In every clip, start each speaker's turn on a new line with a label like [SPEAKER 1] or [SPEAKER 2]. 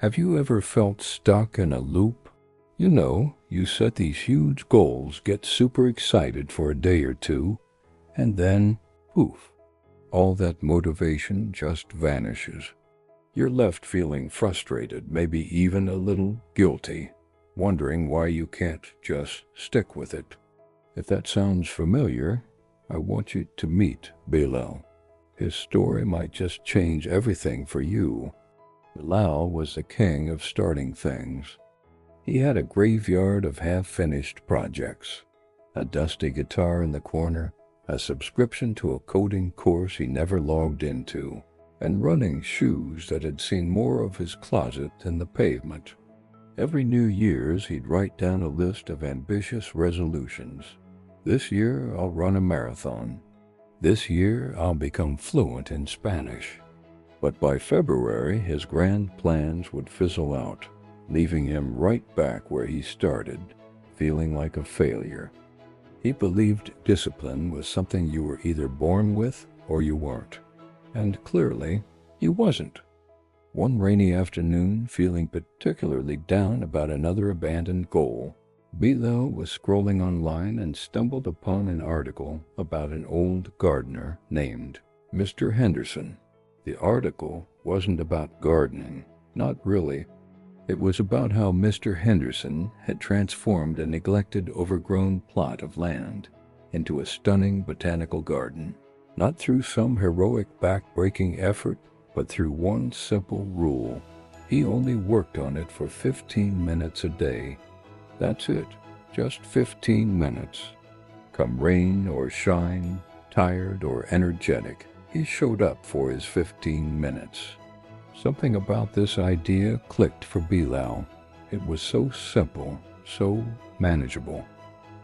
[SPEAKER 1] Have you ever felt stuck in a loop? You set these huge goals, get super excited for a day or two, and then, poof, all that motivation just vanishes. You're left feeling frustrated, maybe even a little guilty, wondering why you can't just stick with it. If that sounds familiar, I want you to meet Bilal. His story might just change everything for you. Bilal was the king of starting things. He had a graveyard of half-finished projects, a dusty guitar in the corner, a subscription to a coding course he never logged into, and running shoes that had seen more of his closet than the pavement. Every New Year's, he'd write down a list of ambitious resolutions. This year, I'll run a marathon. This year, I'll become fluent in Spanish. But by February, his grand plans would fizzle out, leaving him right back where he started, feeling like a failure. He believed discipline was something you were either born with or you weren't. And clearly, he wasn't. One rainy afternoon, feeling particularly down about another abandoned goal, Bilal was scrolling online and stumbled upon an article about an old gardener named Mr. Henderson. The article wasn't about gardening, not really. It was about how Mr. Henderson had transformed a neglected, overgrown plot of land into a stunning botanical garden, not through some heroic back-breaking effort, but through one simple rule. He only worked on it for 15 minutes a day. That's it, just 15 minutes. Come rain or shine, tired or energetic, he showed up for his 15 minutes. Something about this idea clicked for Bilal. It was so simple, so manageable.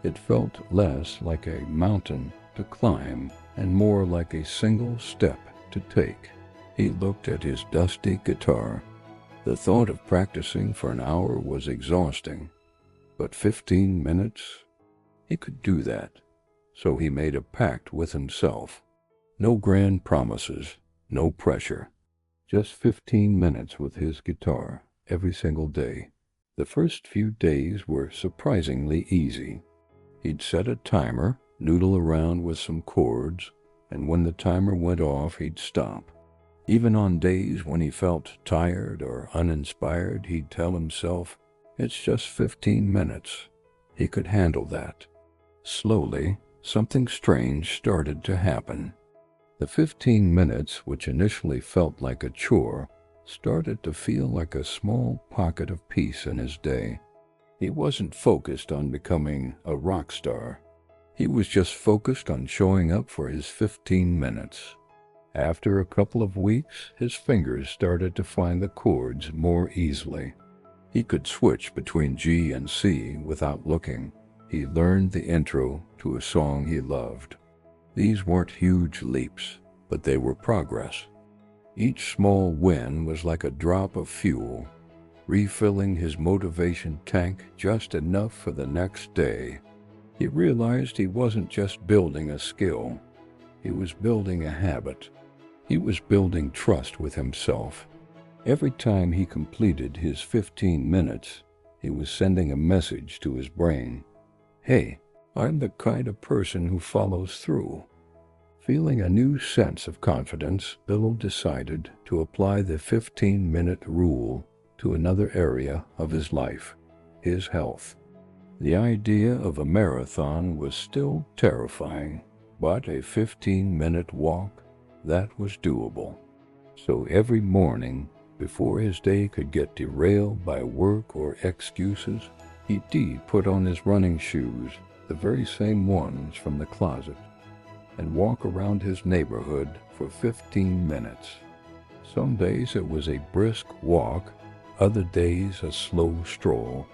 [SPEAKER 1] It felt less like a mountain to climb and more like a single step to take. He looked at his dusty guitar. The thought of practicing for an hour was exhausting, but 15 minutes? He could do that. So he made a pact with himself. No grand promises, no pressure. Just 15 minutes with his guitar every single day. The first few days were surprisingly easy. He'd set a timer, noodle around with some chords, and when the timer went off, he'd stop. Even on days when he felt tired or uninspired, he'd tell himself, it's just 15 minutes. He could handle that. Slowly, something strange started to happen. The 15 minutes, which initially felt like a chore, started to feel like a small pocket of peace in his day. He wasn't focused on becoming a rock star. He was just focused on showing up for his 15 minutes. After a couple of weeks, his fingers started to find the chords more easily. He could switch between G and C without looking. He learned the intro to a song he loved. These weren't huge leaps, but they were progress. Each small win was like a drop of fuel, refilling his motivation tank just enough for the next day. He realized he wasn't just building a skill. He was building a habit. He was building trust with himself. Every time he completed his 15 minutes, he was sending a message to his brain. Hey, I'm the kind of person who follows through. Feeling a new sense of confidence, Bilal decided to apply the 15-minute rule to another area of his life, his health. The idea of a marathon was still terrifying, but a 15-minute walk, that was doable. So every morning, before his day could get derailed by work or excuses, he'd put on his running shoes, the very same ones from the closet, and walk around his neighborhood for 15 minutes. Some days it was a brisk walk, other days a slow stroll.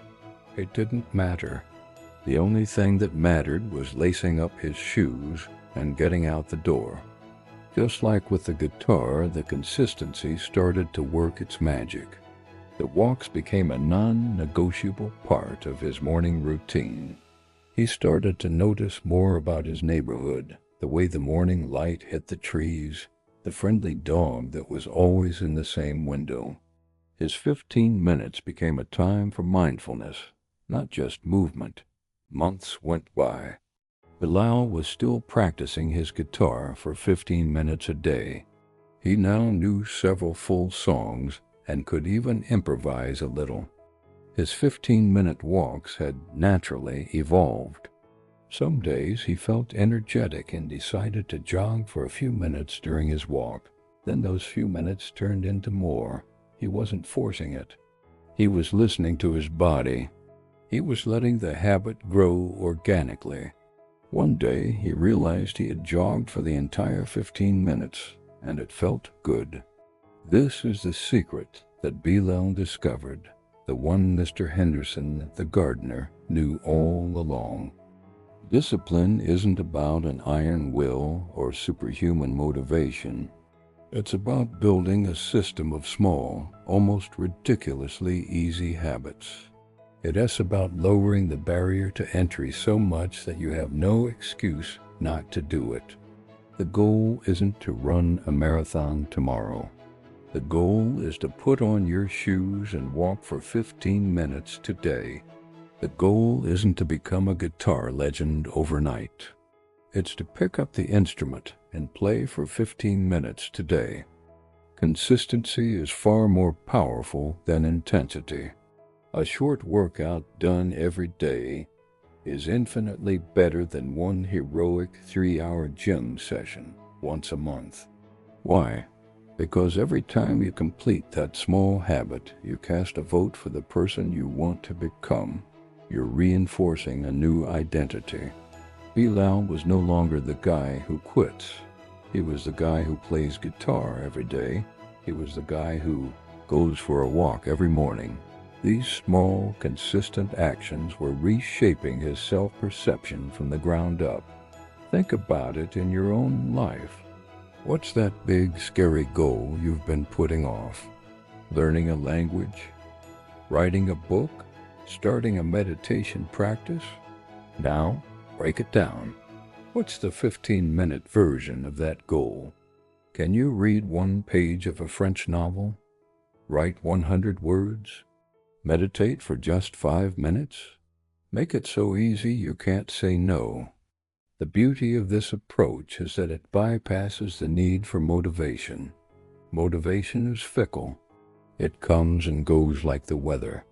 [SPEAKER 1] It didn't matter. The only thing that mattered was lacing up his shoes and getting out the door. Just like with the guitar, the consistency started to work its magic. The walks became a non-negotiable part of his morning routine. He started to notice more about his neighborhood, the way the morning light hit the trees, the friendly dog that was always in the same window. His 15 minutes became a time for mindfulness, not just movement. Months went by. Bilal was still practicing his guitar for 15 minutes a day. He now knew several full songs and could even improvise a little. His 15-minute walks had naturally evolved. Some days he felt energetic and decided to jog for a few minutes during his walk. Then those few minutes turned into more. He wasn't forcing it. He was listening to his body. He was letting the habit grow organically. One day he realized he had jogged for the entire 15 minutes, and it felt good. This is the secret that Bilal discovered, the one Mr. Henderson, the gardener, knew all along. Discipline isn't about an iron will or superhuman motivation. It's about building a system of small, almost ridiculously easy habits. It's about lowering the barrier to entry so much that you have no excuse not to do it. The goal isn't to run a marathon tomorrow. The goal is to put on your shoes and walk for 15 minutes today. The goal isn't to become a guitar legend overnight. It's to pick up the instrument and play for 15 minutes today. Consistency is far more powerful than intensity. A short workout done every day is infinitely better than one heroic 3-hour gym session once a month. Why? Because every time you complete that small habit, you cast a vote for the person you want to become. You're reinforcing a new identity. Bilal was no longer the guy who quits. He was the guy who plays guitar every day. He was the guy who goes for a walk every morning. These small, consistent actions were reshaping his self-perception from the ground up. Think about it in your own life. What's that big, scary goal you've been putting off? Learning a language? Writing a book? Starting a meditation practice? Now, break it down. What's the 15-minute version of that goal? Can you read one page of a French novel? Write 100 words? Meditate for just 5 minutes? Make it so easy you can't say no. The beauty of this approach is that it bypasses the need for motivation. Motivation is fickle. It comes and goes like the weather.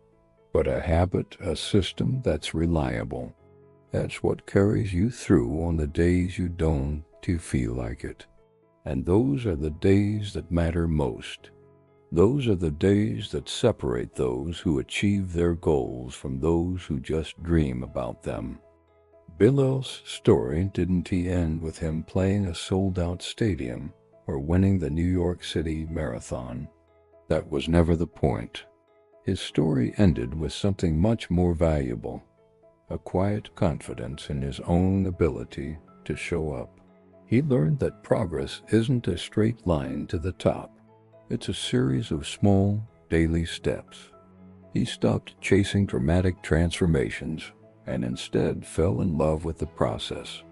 [SPEAKER 1] But a habit, a system that's reliable, that's what carries you through on the days you don't feel like it. And those are the days that matter most. Those are the days that separate those who achieve their goals from those who just dream about them. Bilal's story didn't end with him playing a sold-out stadium or winning the New York City Marathon. That was never the point. His story ended with something much more valuable, a quiet confidence in his own ability to show up. He learned that progress isn't a straight line to the top. It's a series of small, daily steps. He stopped chasing dramatic transformations and instead fell in love with the process.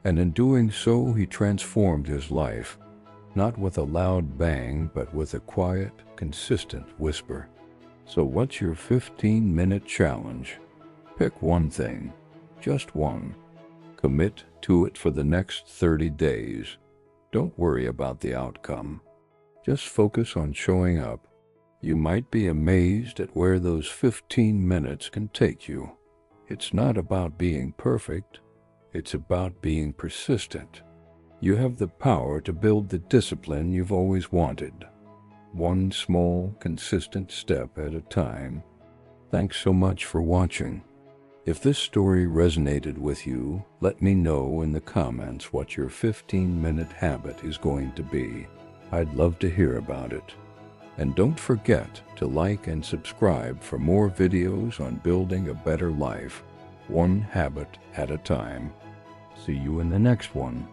[SPEAKER 1] And in doing so, he transformed his life, not with a loud bang, but with a quiet, consistent whisper. So what's your 15-minute challenge? Pick one thing, just one. Commit to it for the next 30 days. Don't worry about the outcome. Just focus on showing up. You might be amazed at where those 15 minutes can take you. It's not about being perfect. It's about being persistent. You have the power to build the discipline you've always wanted. One small, consistent step at a time. Thanks so much for watching. If this story resonated with you, let me know in the comments what your 15-minute habit is going to be. I'd love to hear about it. And don't forget to like and subscribe for more videos on building a better life, one habit at a time. See you in the next one.